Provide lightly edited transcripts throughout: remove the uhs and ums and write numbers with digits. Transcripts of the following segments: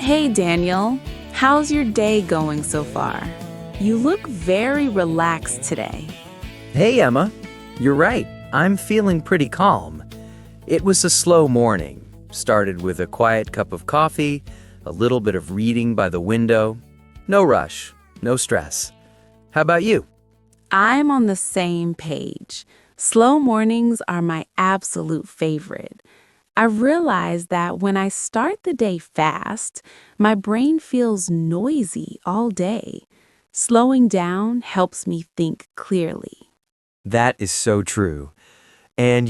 Hey Daniel, how's your day going so far? You look very relaxed today. Hey Emma, you're right. I'm feeling pretty calm. It was a slow morning. Started with a quiet cup of coffee, a little bit of reading by the window. No rush, no stress. How about you? I'm on the same page. Slow mornings are my absolute favorite. I realize that when I start the day fast, my brain feels noisy all day. Slowing down helps me think clearly. That is so true. And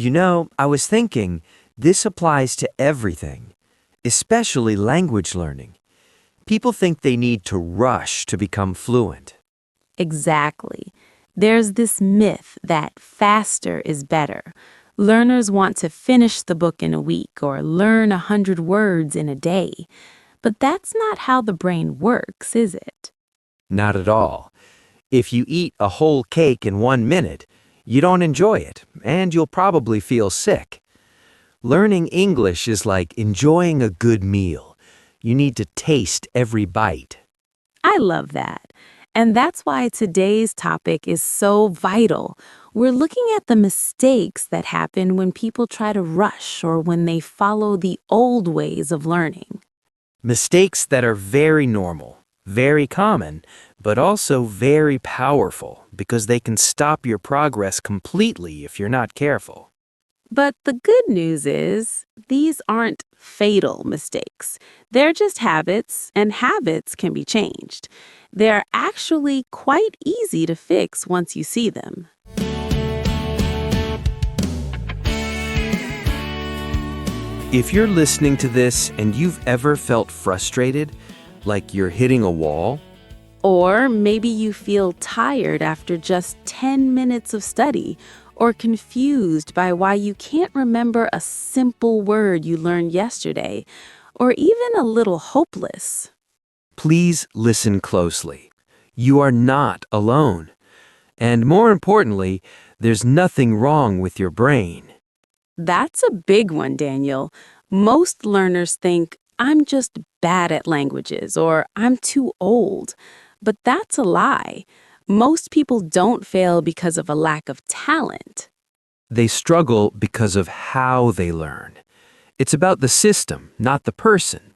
I was thinking, this applies to everything, especially language learning. People think they need to rush to become fluent. Exactly. There's this myth that faster is better. Learners want to finish the book in a week or learn 100 words in a day. But that's not how the brain works, is it? Not at all. If you eat a whole cake in 1 minute, you don't enjoy it, and you'll probably feel sick. Learning English is like enjoying a good meal. You need to taste every bite. I love that. And that's why today's topic is so vital. We're looking at the mistakes that happen when people try to rush or when they follow the old ways of learning. Mistakes that are very normal, very common, but also very powerful because they can stop your progress completely if you're not careful. But the good news is, these aren't fatal mistakes. They're just habits, and habits can be changed. They're actually quite easy to fix once you see them. If you're listening to this and you've ever felt frustrated, like you're hitting a wall, Or maybe you feel tired after just 10 minutes of study, or confused by why you can't remember a simple word you learned yesterday, or even a little hopeless. please listen closely. You are not alone. And more importantly, there's nothing wrong with your brain. That's a big one, Daniel. Most learners think, I'm just bad at languages or I'm too old. But that's a lie. Most people don't fail because of a lack of talent. They struggle because of how they learn. It's about the system, not the person.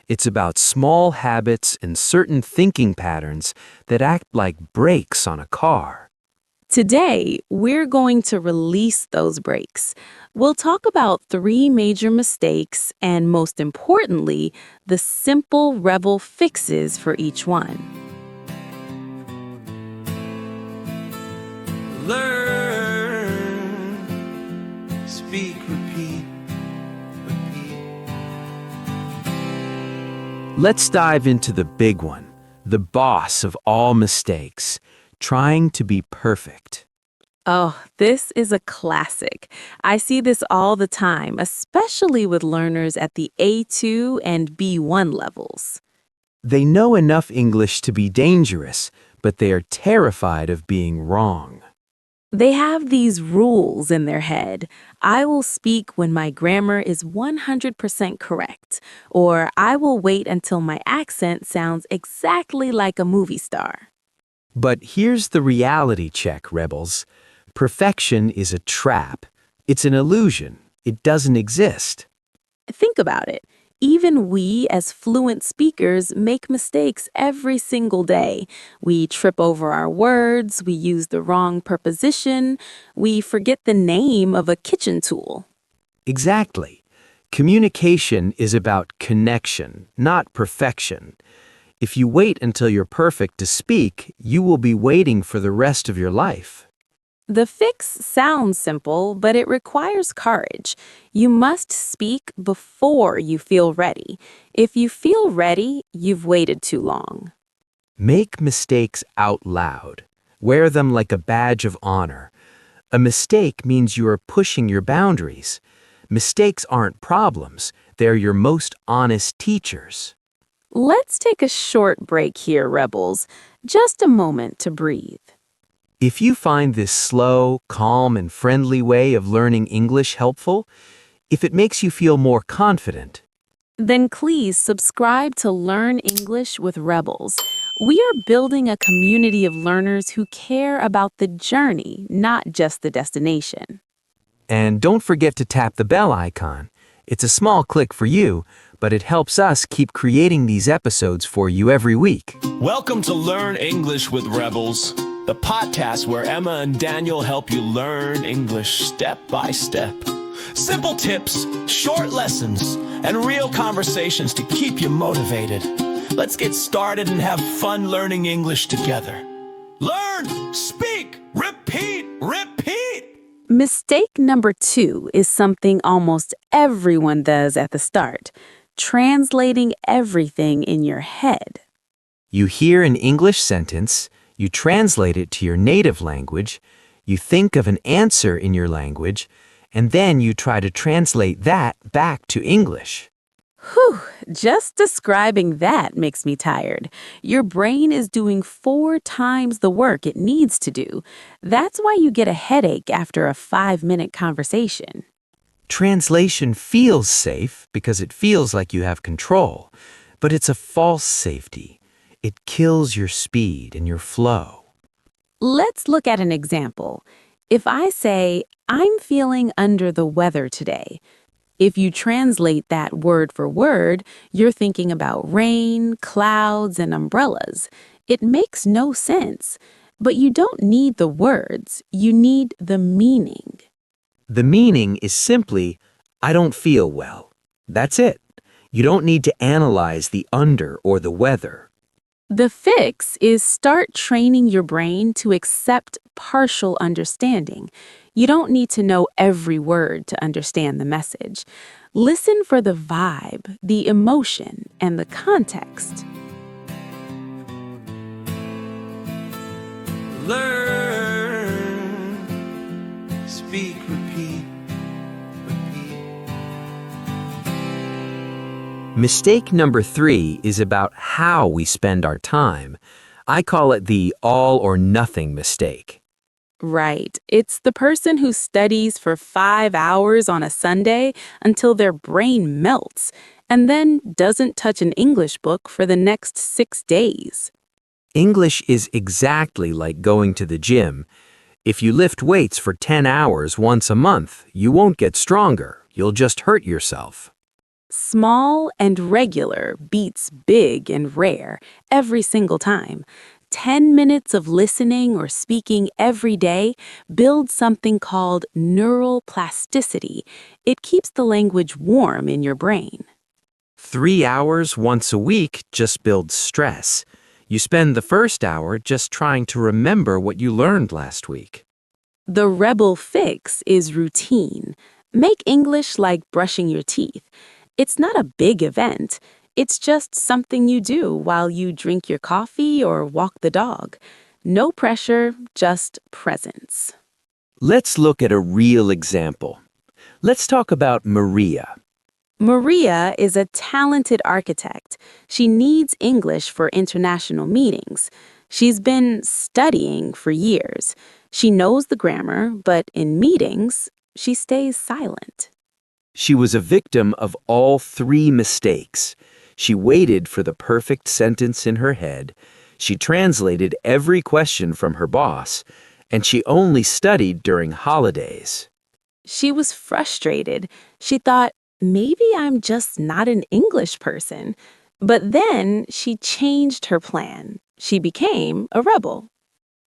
It's about small habits and certain thinking patterns that act like brakes on a car. Today, we're going to release those brakes. We'll talk about 3 major mistakes and, most importantly, the simple rebel fixes for each one. Learn, speak, repeat, repeat. Let's dive into the big one, the boss of all mistakes, trying to be perfect. Oh, this is a classic. I see this all the time, especially with learners at the A2 and B1 levels. They know enough English to be dangerous, but they are terrified of being wrong. They have these rules in their head. I will speak when my grammar is 100% correct, or I will wait until my accent sounds exactly like a movie star. But here's the reality check, rebels. Perfection is a trap. It's an illusion. It doesn't exist. Think about it. Even we, as fluent speakers, make mistakes every single day. We trip over our words, we use the wrong preposition, we forget the name of a kitchen tool. Exactly. Communication is about connection, not perfection. If you wait until you're perfect to speak, you will be waiting for the rest of your life. The fix sounds simple, but it requires courage. You must speak before you feel ready. If you feel ready, you've waited too long. Make mistakes out loud. Wear them like a badge of honor. A mistake means you are pushing your boundaries. Mistakes aren't problems. They're your most honest teachers. Let's take a short break here, rebels. Just a moment to breathe. If you find this slow, calm, and friendly way of learning English helpful, if it makes you feel more confident, Then please subscribe to Learn English with Rebels. We are building a community of learners who care about the journey, not just the destination. And don't forget to tap the bell icon. It's a small click for you, but it helps us keep creating these episodes for you every week. Welcome to Learn English with Rebels, the podcast where Emma and Daniel help you learn English step by step. Simple tips, short lessons, and real conversations to keep you motivated. Let's get started and have fun learning English together. Learn, speak, repeat, repeat. Mistake number 2 is something almost everyone does at the start: translating everything in your head. You hear an English sentence, you translate it to your native language, you think of an answer in your language, and then you try to translate that back to English. Whew, just describing that makes me tired. Your brain is doing 4 times the work it needs to do. That's why you get a headache after a 5-minute conversation. Translation feels safe because it feels like you have control, but it's a false safety. It kills your speed and your flow. Let's look at an example. If I say, "I'm feeling under the weather today," if you translate that word for word, you're thinking about rain, clouds, and umbrellas. It makes no sense. But you don't need the words, you need the meaning. The meaning is simply, I don't feel well. That's it. You don't need to analyze the under or the weather. The fix is start training your brain to accept partial understanding. You don't need to know every word to understand the message. Listen for the vibe, the emotion, and the context. Learn, speak, repeat, repeat. Mistake number 3 is about how we spend our time. I call it the all or nothing mistake. Right. It's the person who studies for 5 hours on a Sunday until their brain melts and then doesn't touch an English book for the next 6 days. English is exactly like going to the gym. If you lift weights for 10 hours once a month, you won't get stronger. You'll just hurt yourself. Small and regular beats big and rare every single time. 10 minutes of listening or speaking every day builds something called neural plasticity. It keeps the language warm in your brain. 3 hours once a week just builds stress. You spend the first hour just trying to remember what you learned last week. The rebel fix is routine. Make English like brushing your teeth. It's not a big event. It's just something you do while you drink your coffee or walk the dog. No pressure, just presence. Let's look at a real example. Let's talk about Maria. Maria is a talented architect. She needs English for international meetings. She's been studying for years. She knows the grammar, but in meetings, she stays silent. She was a victim of all 3 mistakes. She waited for the perfect sentence in her head. She translated every question from her boss, and she only studied during holidays. She was frustrated. She thought, maybe I'm just not an English person. But then she changed her plan. She became a rebel.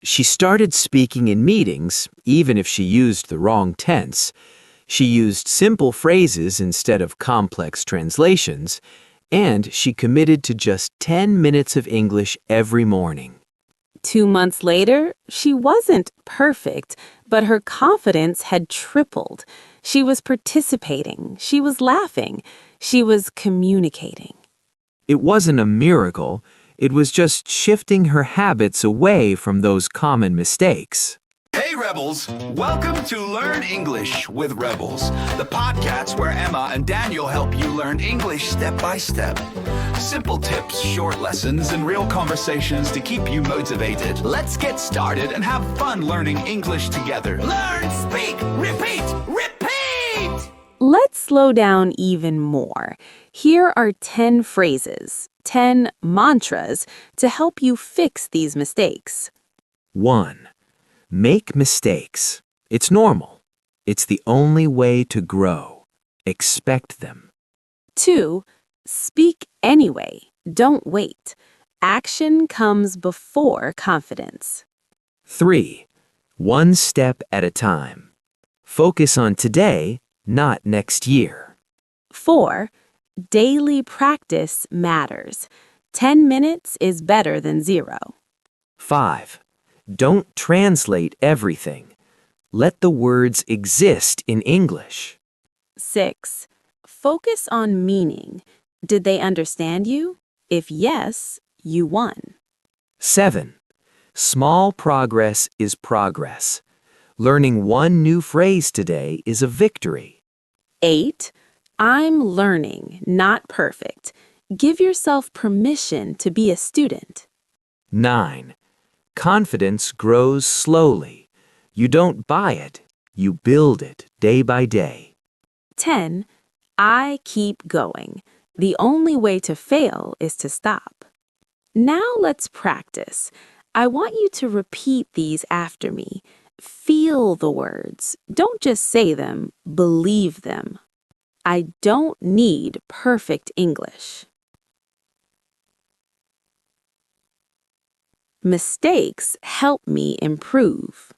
She started speaking in meetings, even if she used the wrong tense. She used simple phrases instead of complex translations, and she committed to just 10 minutes of English every morning. 2 months later, she wasn't perfect, but her confidence had tripled. She was participating, she was laughing, she was communicating. It wasn't a miracle, it was just shifting her habits away from those common mistakes. Hey Rebels, welcome to Learn English with Rebels, the podcast where Emma and Daniel help you learn English step by step. Simple tips, short lessons, and real conversations to keep you motivated. Let's get started and have fun learning English together. Learn, speak, repeat, repeat! Let's slow down even more. Here are 10 phrases, 10 mantras to help you fix these mistakes. 1. Make mistakes. It's normal. It's the only way to grow. Expect them. 2. Speak anyway. Don't wait. Action comes before confidence. 3. One step at a time. Focus on today, not next year. 4. Daily practice matters. 10 minutes is better than 0. 5. Don't translate everything. Let the words exist in English. 6. Focus on meaning. Did they understand you? If yes, you won. 7. Small progress is progress. Learning one new phrase today is a victory. 8. I'm learning, not perfect. Give yourself permission to be a student. 9. Confidence grows slowly. You don't buy it, you build it day by day. 10. I keep going. The only way to fail is to stop. Now let's practice. I want you to repeat these after me. Feel the words. Don't just say them, believe them. I don't need perfect English. Mistakes help me improve.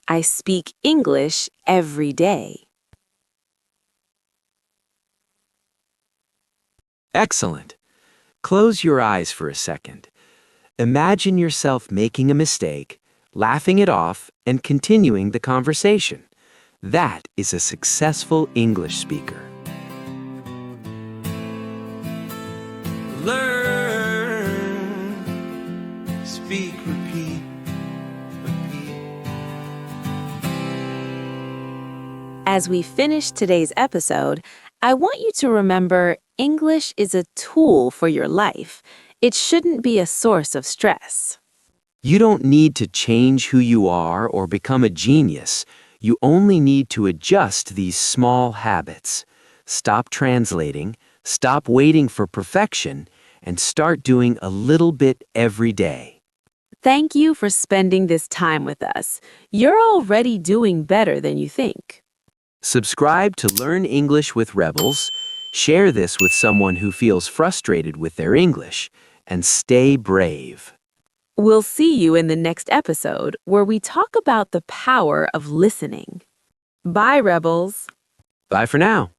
I speak English every day. Excellent. Close your eyes for a second. Imagine yourself making a mistake, laughing it off, and continuing the conversation. That is a successful English speaker. Learn, speak, repeat, repeat. As we finish today's episode, I want you to remember English is a tool for your life. It shouldn't be a source of stress. You don't need to change who you are or become a genius. You only need to adjust these small habits. Stop translating, stop waiting for perfection, and start doing a little bit every day. Thank you for spending this time with us. You're already doing better than you think. Subscribe to Learn English with Rebels, share this with someone who feels frustrated with their English, and stay brave. We'll see you in the next episode where we talk about the power of listening. Bye, Rebels. Bye for now.